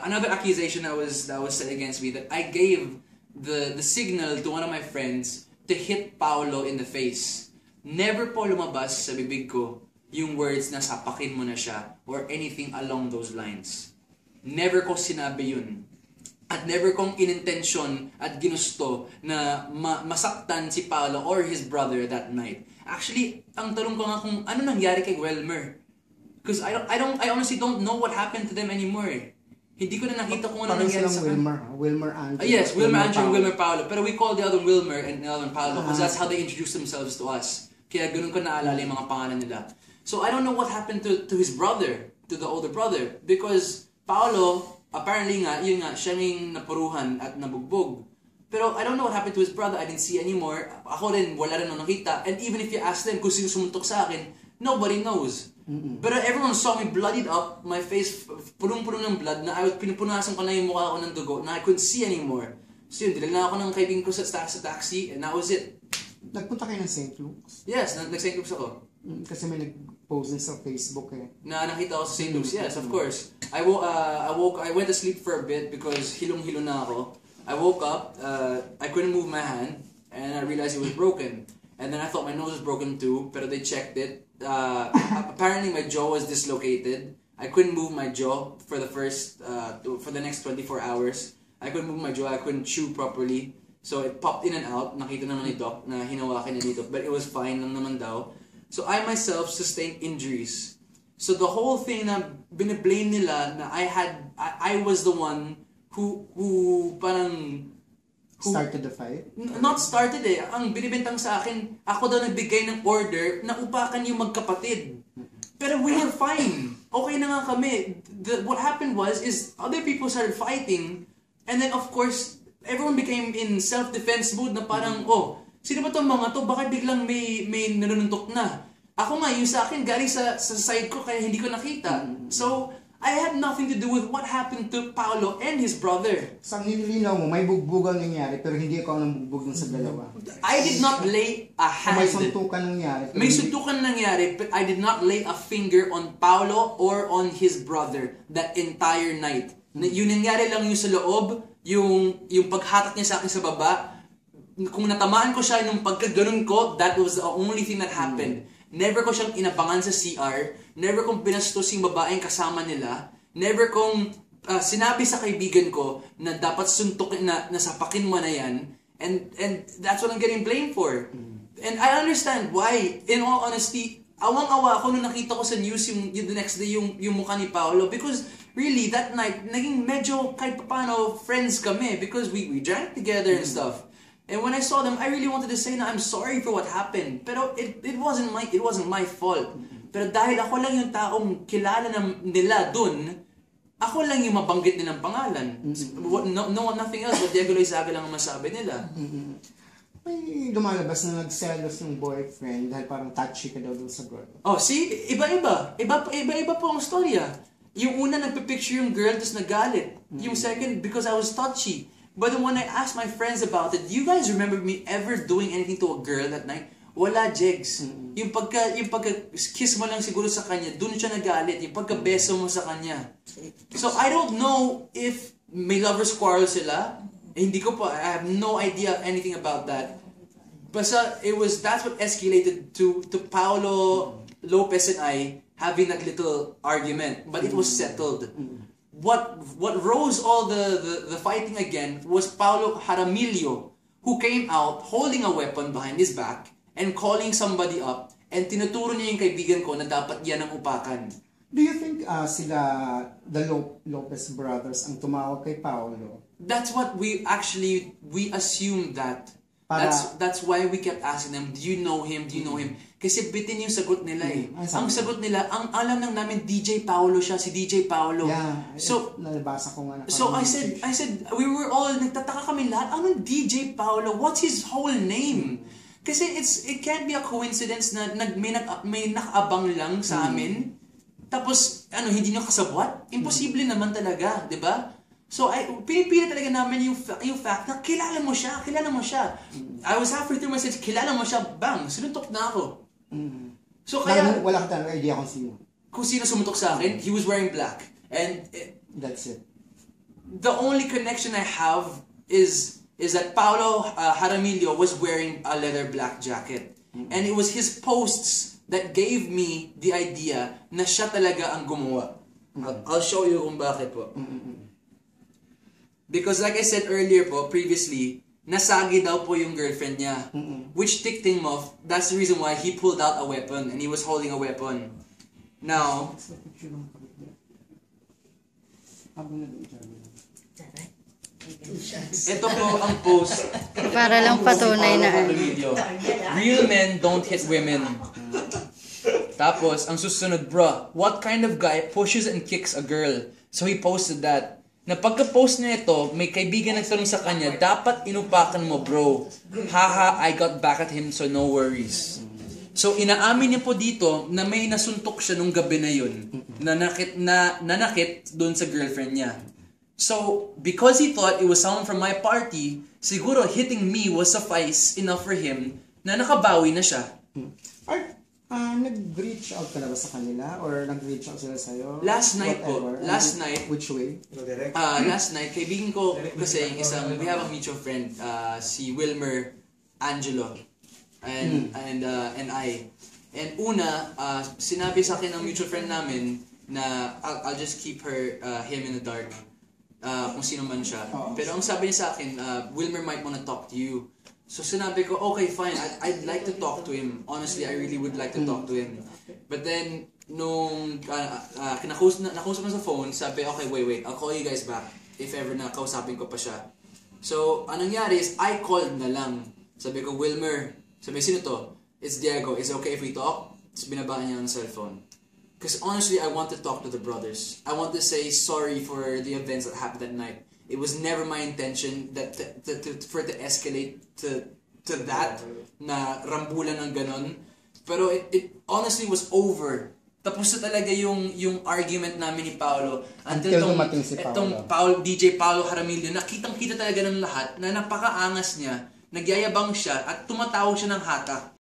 another accusation that was said against me, that I gave the signal to one of my friends to hit Paolo in the face. Never po lumabas sa bibig ko yung words na sapakin mo na siya or anything along those lines. Never ko sinabi yun. At never kong inintensyon at ginusto na masaktan si Paolo or his brother that night. Actually, ang tanong ko nga kung ano nangyari kay Wilmer. Because I honestly don't know what happened to them anymore. Hindi ko na nakita kung ano nangyari sa Wilmer Andrew. Yes, Wilmer Andrew and Wilmer Paolo. Pero we call the other Wilmer and the other Paolo because that's how they introduce themselves to us. Kaya ganun ko naalala yung mga pangalan nila. So I don't know what happened to his brother, to the older brother. Because Paolo, apparently nga, yun nga, siya yung napuruhan at nabugbog. Pero I don't know what happened to his brother. I didn't see anymore. Ako rin, wala rin nung nakita. And even if you ask them kung sino sumuntok sa akin, nobody knows. Pero everyone saw me bloodied up, my face punong-puno ng blood, na pinupunasan ko na yung mukha ko ng dugo, na I couldn't see anymore. So yun, dinala ako ng kaibigan ko sa taxi, and that was it. Nagpunta kayo ng St. Luke's? Yes, nag-St. Luke's ako. Kasi may nag-post din sa Facebook eh. Na nakita ko sa St. Luke's, yes, of course. I went to sleep for a bit because hilong-hilo na ako. I woke up, I couldn't move my hand, and I realized it was broken. And then I thought my nose was broken too, pero they checked it. Apparently my jaw was dislocated. I couldn't move my jaw for the next 24 hours. I couldn't move my jaw, I couldn't chew properly. So it popped in and out. Nakita naman ni Doc na hinawakan niya dito, but it was fine lang naman daw. So I myself sustained injuries. So the whole thing na binablame nila na I was the one who parang started the fight? Not started eh. Ang binibintang sa akin, ako daw nagbigay ng order na upakan yung magkapatid. Pero we were fine. Okay na nga kami. What happened is other people started fighting, and then of course, everyone became in self-defense mood na parang, oh, sino ba itong mga to? Bakit biglang may nanununtok na? Ako nga, yung sa akin, galing sa side ko, kaya hindi ko nakita. So, I had nothing to do with what happened to Paolo and his brother. Sa nililinaw mo, may bugbugan nangyari, pero hindi ako ang bugbog sa dalawa. I did not lay a hand. May suntukan nangyari. May suntukan nangyari, but I did not lay a finger on Paolo or on his brother that entire night. Yung nangyari lang yung sa loob, yung paghatak niya sa akin sa baba, kung natamaan ko siya nung pagkaganon ko, that was the only thing that happened. Never ko siyang inabangan sa CR. Never kong binastos yung babaeng kasama nila. Never kong sinabi sa kaibigan ko na dapat suntukin na nasapakin mo na yan. And that's what I'm getting blamed for. And I understand why. In all honesty, awang-awa ako nung nakita ko sa news yung the next day yung mukha ni Paolo. Because really, that night, naging medyo kahit paano friends kami. Because we drank together and stuff. And when I saw them, I really wanted to say na I'm sorry for what happened. Pero it wasn't my fault. Pero dahil ako lang yung taong kilala nila dun, ako lang yung mabanggit nilang pangalan. Nothing else. But Diego Loizaga lang ang masabi nila. May lumalabas na nagselos ng boyfriend dahil parang touchy ka daw dun sa girl. Oh, see? Iba-iba. Iba-iba po ang storya. Yung una, nagpipicture yung girl, tapos nagalit. Yung second, because I was touchy. But when I asked my friends about it, do you guys remember me ever doing anything to a girl that night? Wala, Jegs. Yung pagka-kiss mo lang siguro sa kanya, dun siya nagalit. Yung pagka-beso mo sa kanya. So, I don't know if may lovers quarrel sila. Hindi ko pa, I have no idea anything about that. Basta, that's what escalated to Paolo Lopez and I having that little argument. But it was settled. What rose all the fighting again was Paolo Jaramillo, who came out holding a weapon behind his back and calling somebody up, and tinuturo niya yung kaibigan ko na dapat yan ang upakan. Do you think the Lopez brothers ang tumawag kay Paolo? That's what we assumed that. That's why we kept asking them, do you know him? Do you know him? Kasi bitin yung sagot nila eh. Ang sagot nila, ang alam lang namin DJ Paolo siya, si DJ Paolo. Yeah, so nalabasa ko nga. So I said, we were all, nagtataka kami lahat, anong DJ Paolo? What's his whole name? Kasi it can't be a coincidence na may nakaabang lang sa amin. Tapos, hindi nyo kasabwat? Imposible naman talaga, di ba? So, pinipili talaga namin yung fact na kilala mo siya. I was halfway through my sentence, kilala mo siya, bang, sinuntok na ako. So, kaya... Wala ka talaga idea kung sino. Kung sino sumuntok sa akin, he was wearing black. And... that's it. the only connection I have is that Paolo Jaramillo was wearing a leather black jacket. And it was his posts that gave me the idea na siya talaga ang gumawa. I'll show you kung bakit po. Because like I said earlier po, previously, nasagi daw po yung girlfriend niya. Which ticked him off. That's the reason why he pulled out a weapon and he was holding a weapon. Now, ito po ang post. Para lang patunay na Real men don't hit women. Tapos, ang susunod, bruh, what kind of guy pushes and kicks a girl? So he posted that. Na pagka-post niya ito, may kaibigan nagtanong sa kanya, dapat inupakan mo, bro. Haha, I got back at him, so no worries. So, inaamin niya po dito na may nasuntok siya nung gabi na yun. Nanakit doon sa girlfriend niya. So, because he thought it was someone from my party, siguro hitting me was suffice enough for him na nakabawi na siya. Nag-reach out ka na ba sa kanila? Or nag-reach out sila sa'yo? Last night po. Last night. Which way? Last night, kaibigan ko kasi we have a mutual friend, si Wilmer Angelo. And I. And una, sinabi sa akin ng mutual friend namin na I'll just keep him in the dark. Kung sino man siya. Pero ang sabi niya sa akin, Wilmer might wanna talk to you. So sinabi ko, okay, fine, I'd like to talk to him. Honestly, I really would like to talk to him. But then, nung nakusap na sa phone, sabi, okay, wait, I'll call you guys back if ever na kausapin ko pa siya. So, anong nangyari is, I called na lang. Sabi ko, Wilmer, sabi, sino to? It's Diego. Is it okay if we talk? Tapos binabaan niya ang cellphone. Because honestly, I want to talk to the brothers. I want to say sorry for the events that happened that night. It was never my intention for it to escalate to that, na rambulan ng ganon. Pero it honestly was over. Tapos na talaga yung argument namin ni Paolo. Until dumating si Paolo. DJ Paolo Jaramillo, nakitang-kita talaga ng lahat na napakaangas niya, nagyayabang siya, at tumatawag siya ng hatak.